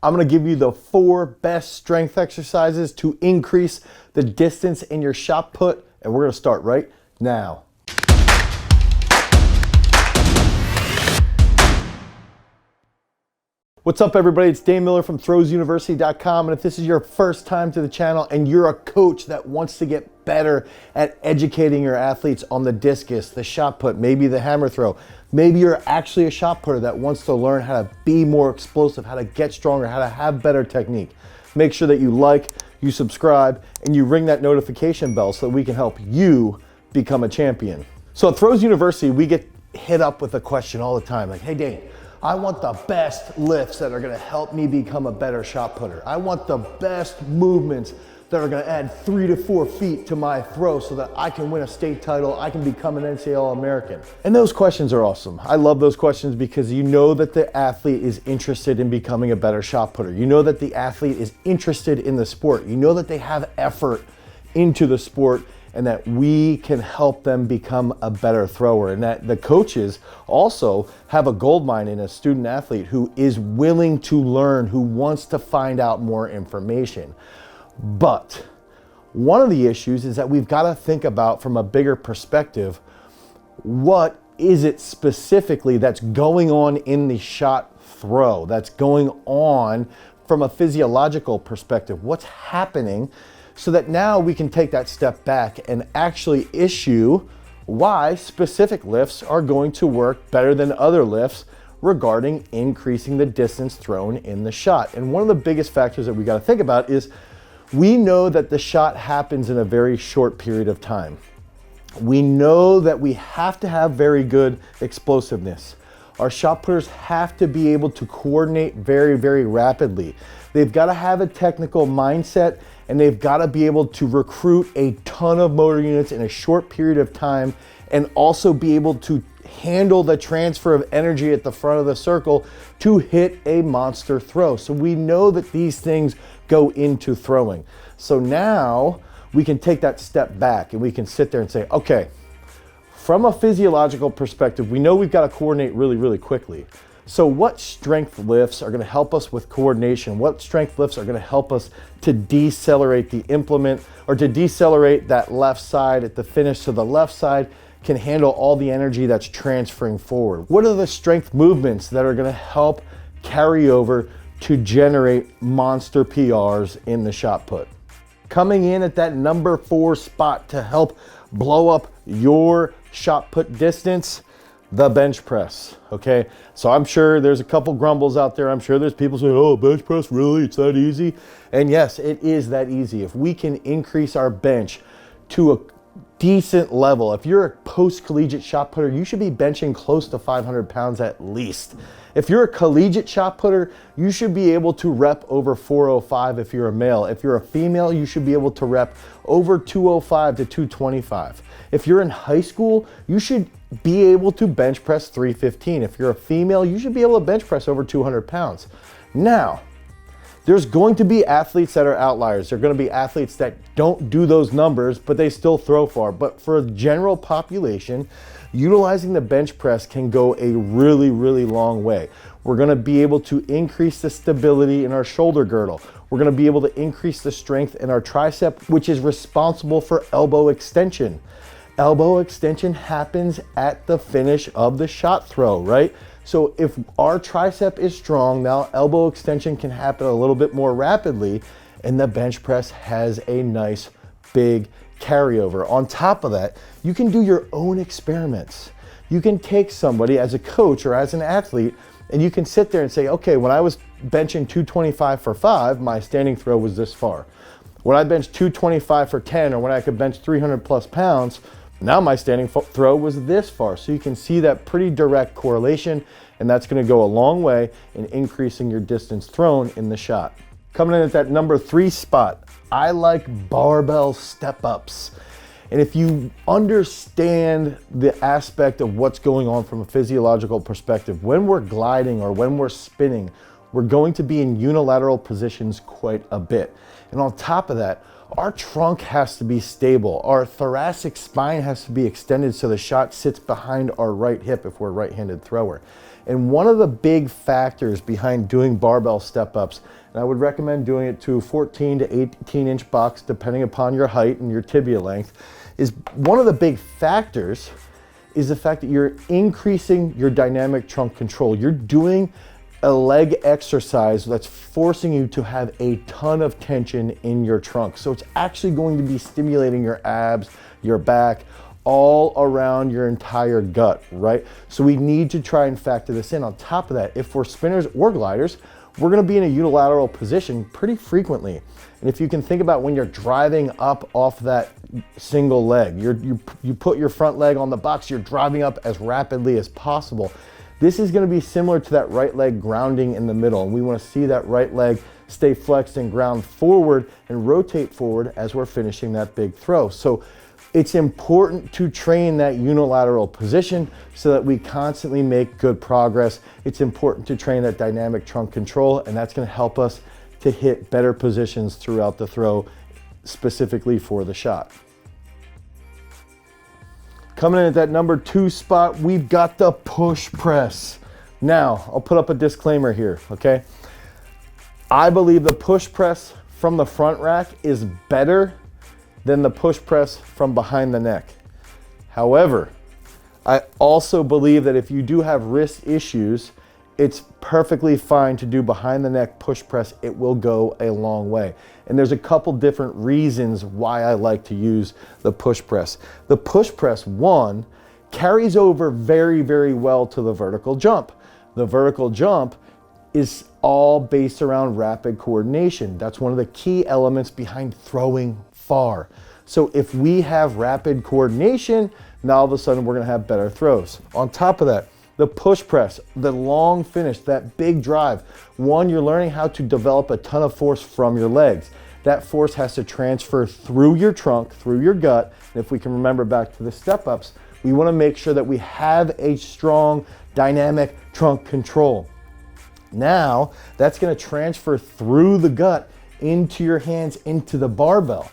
I'm gonna give you the 4 best strength exercises to increase the distance in your shot put, and we're gonna start right now. What's up, everybody? It's Dane Miller from throwsuniversity.com, and if this is your first time to the channel and you're a coach that wants to get better at educating your athletes on the discus, the shot put, maybe the hammer throw, maybe you're actually a shot putter that wants to learn how to be more explosive, how to get stronger, how to have better technique, make sure that you like, you subscribe, and you ring that notification bell so that we can help you become a champion. So at Throws University, we get hit up with a question all the time, like, hey Dane, I want the best lifts that are gonna help me become a better shot putter. I want the best movements that are gonna add 3 to 4 feet to my throw so that I can win a state title, I can become an NCAA All-American. And those questions are awesome. I love those questions because you know that the athlete is interested in becoming a better shot putter. You know that the athlete is interested in the sport. You know that they have effort into the sport, and that we can help them become a better thrower, and that the coaches also have a gold mine in a student athlete who is willing to learn, who wants to find out more information. But one of the issues is that we've got to think about, from a bigger perspective, what is it specifically that's going on in the shot throw, that's going on from a physiological perspective? What's happening, so that now we can take that step back and actually issue why specific lifts are going to work better than other lifts regarding increasing the distance thrown in the shot. And one of the biggest factors that we got to think about is we know that the shot happens in a very short period of time. We know that we have to have very good explosiveness. Our shot putters have to be able to coordinate very, very rapidly. They've got to have a technical mindset, and they've got to be able to recruit a ton of motor units in a short period of time, and also be able to handle the transfer of energy at the front of the circle to hit a monster throw. So we know that these things go into throwing. So now we can take that step back and we can sit there and say, okay, from a physiological perspective, we know we've got to coordinate really, really quickly. So what strength lifts are going to help us with coordination? What strength lifts are going to help us to decelerate the implement, or to decelerate that left side at the finish so the left side can handle all the energy that's transferring forward? What are the strength movements that are going to help carry over to generate monster PRs in the shot put? Coming in at that number 4 spot to help blow up your shot put distance, the bench press, okay? So I'm sure there's a couple grumbles out there. I'm sure there's people saying, oh, bench press, really? It's that easy? And yes, it is that easy. If we can increase our bench to a decent level, if you're a post-collegiate shot putter, you should be benching close to 500 pounds at least. If you're a collegiate shot putter, you should be able to rep over 405 if you're a male. If you're a female, you should be able to rep over 205 to 225. If you're in high school, you should be able to bench press 315. If you're a female, you should be able to bench press over 200 pounds. Now, there's going to be athletes that are outliers. There are going to be athletes that don't do those numbers, but they still throw far. But for a general population, utilizing the bench press can go a really, really long way. We're going to be able to increase the stability in our shoulder girdle. We're going to be able to increase the strength in our tricep, which is responsible for elbow extension. Elbow extension happens at the finish of the shot throw, right? So if our tricep is strong, now elbow extension can happen a little bit more rapidly, and the bench press has a nice big carryover. On top of that, you can do your own experiments. You can take somebody as a coach or as an athlete, and you can sit there and say, okay, when I was benching 225 for 5, my standing throw was this far. When I benched 225 for 10, or when I could bench 300 plus pounds, now my standing throw was this far. So you can see that pretty direct correlation, and that's going to go a long way in increasing your distance thrown in the shot. Coming in at that number 3 spot, I like barbell step-ups. And if you understand the aspect of what's going on from a physiological perspective, when we're gliding or when we're spinning, we're going to be in unilateral positions quite a bit. And on top of that, our trunk has to be stable. Our thoracic spine has to be extended so the shot sits behind our right hip if we're a right-handed thrower. And one of the big factors behind doing barbell step-ups, and I would recommend doing it to 14 to 18 inch box depending upon your height and your tibia length, is one of the big factors is the fact that you're increasing your dynamic trunk control. You're doing a leg exercise that's forcing you to have a ton of tension in your trunk. So it's actually going to be stimulating your abs, your back, all around your entire gut, right? So we need to try and factor this in. On top of that, if we're spinners or gliders, we're gonna be in a unilateral position pretty frequently. And if you can think about when you're driving up off that single leg, you put your front leg on the box, you're driving up as rapidly as possible. This is gonna be similar to that right leg grounding in the middle. And we wanna see that right leg stay flexed and ground forward and rotate forward as we're finishing that big throw. So it's important to train that unilateral position so that we constantly make good progress. It's important to train that dynamic trunk control, and that's gonna help us to hit better positions throughout the throw, specifically for the shot. Coming in at that number 2 spot, we've got the push press. Now, I'll put up a disclaimer here, okay? I believe the push press from the front rack is better than the push press from behind the neck. However, I also believe that if you do have wrist issues, it's perfectly fine to do behind the neck push press. It will go a long way. And there's a couple different reasons why I like to use the push press. The push press, one, carries over very, very well to the vertical jump. The vertical jump is all based around rapid coordination. That's one of the key elements behind throwing far. So if we have rapid coordination, now all of a sudden we're gonna have better throws. On top of that, the push press, the long finish, that big drive. One, you're learning how to develop a ton of force from your legs. That force has to transfer through your trunk, through your gut. And if we can remember back to the step-ups, we wanna make sure that we have a strong dynamic trunk control. Now, that's gonna transfer through the gut into your hands, into the barbell.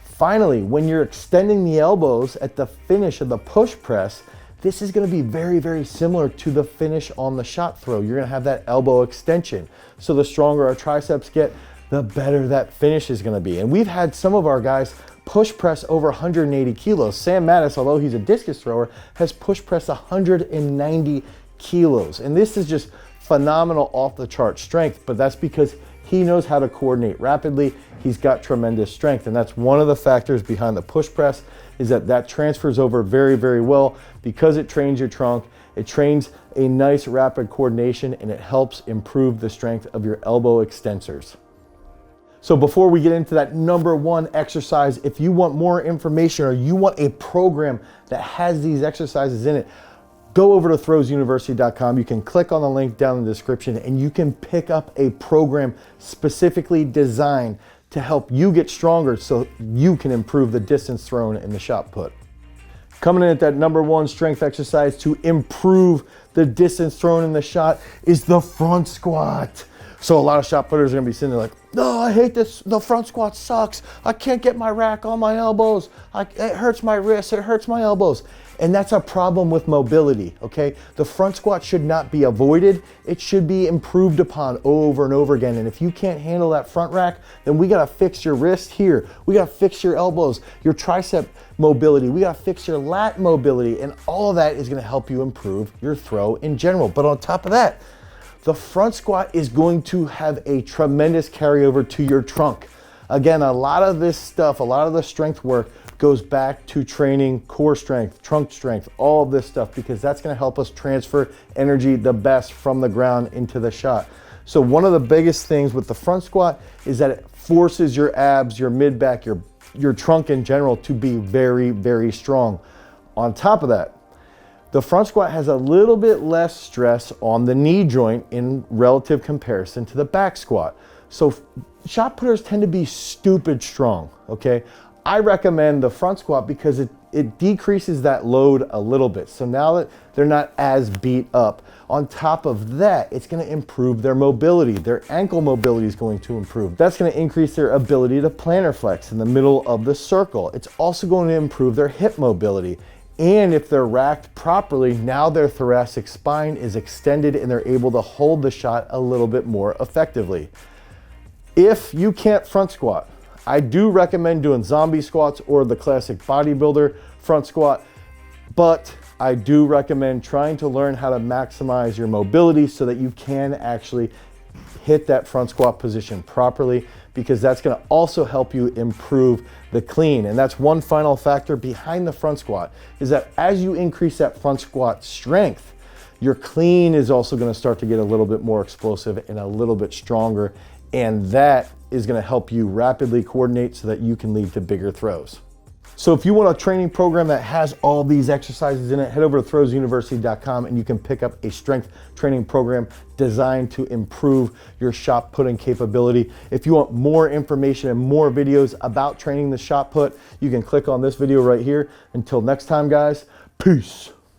Finally, when you're extending the elbows at the finish of the push press, this is gonna be very, very similar to the finish on the shot throw. You're gonna have that elbow extension. So the stronger our triceps get, the better that finish is gonna be. And we've had some of our guys push press over 180 kilos. Sam Mattis, although he's a discus thrower, has push pressed 190 kilos. And this is just phenomenal off the chart strength, but that's because he knows how to coordinate rapidly. He's got tremendous strength, and that's one of the factors behind the push press, is that transfers over very, very well because it trains your trunk, it trains a nice rapid coordination, and it helps improve the strength of your elbow extensors. So before we get into that number 1 exercise, if you want more information or you want a program that has these exercises in it, go over to throwsuniversity.com. You can click on the link down in the description and you can pick up a program specifically designed to help you get stronger so you can improve the distance thrown and the shot put. Coming in at that number 1 strength exercise to improve the distance thrown in the shot is the front squat. So a lot of shot putters are gonna be sitting there like, no, I hate this, the front squat sucks. I can't get my rack on my elbows. It hurts my wrists, it hurts my elbows. And that's a problem with mobility, okay? The front squat should not be avoided. It should be improved upon over and over again. And if you can't handle that front rack, then we gotta fix your wrist here. We gotta fix your elbows, your tricep mobility. We gotta fix your lat mobility. And all of that is gonna help you improve your throw in general. But on top of that, the front squat is going to have a tremendous carryover to your trunk. Again, a lot of this stuff, a lot of the strength work goes back to training core strength, trunk strength, all of this stuff, because that's gonna help us transfer energy the best from the ground into the shot. So one of the biggest things with the front squat is that it forces your abs, your mid-back, your trunk in general to be very, very strong. On top of that, the front squat has a little bit less stress on the knee joint in relative comparison to the back squat. So shot putters tend to be stupid strong, okay? I recommend the front squat because it decreases that load a little bit. So now that they're not as beat up, on top of that, it's gonna improve their mobility. Their ankle mobility is going to improve. That's gonna increase their ability to plantar flex in the middle of the circle. It's also going to improve their hip mobility. And if they're racked properly, now their thoracic spine is extended and they're able to hold the shot a little bit more effectively. If you can't front squat, I do recommend doing zombie squats or the classic bodybuilder front squat, but I do recommend trying to learn how to maximize your mobility so that you can actually hit that front squat position properly, because that's going to also help you improve the clean. And that's one final factor behind the front squat, is that as you increase that front squat strength, your clean is also going to start to get a little bit more explosive and a little bit stronger. And that is going to help you rapidly coordinate so that you can lead to bigger throws. So if you want a training program that has all these exercises in it, head over to throwsuniversity.com and you can pick up a strength training program designed to improve your shot putting capability. If you want more information and more videos about training the shot put, you can click on this video right here. Until next time, guys, peace.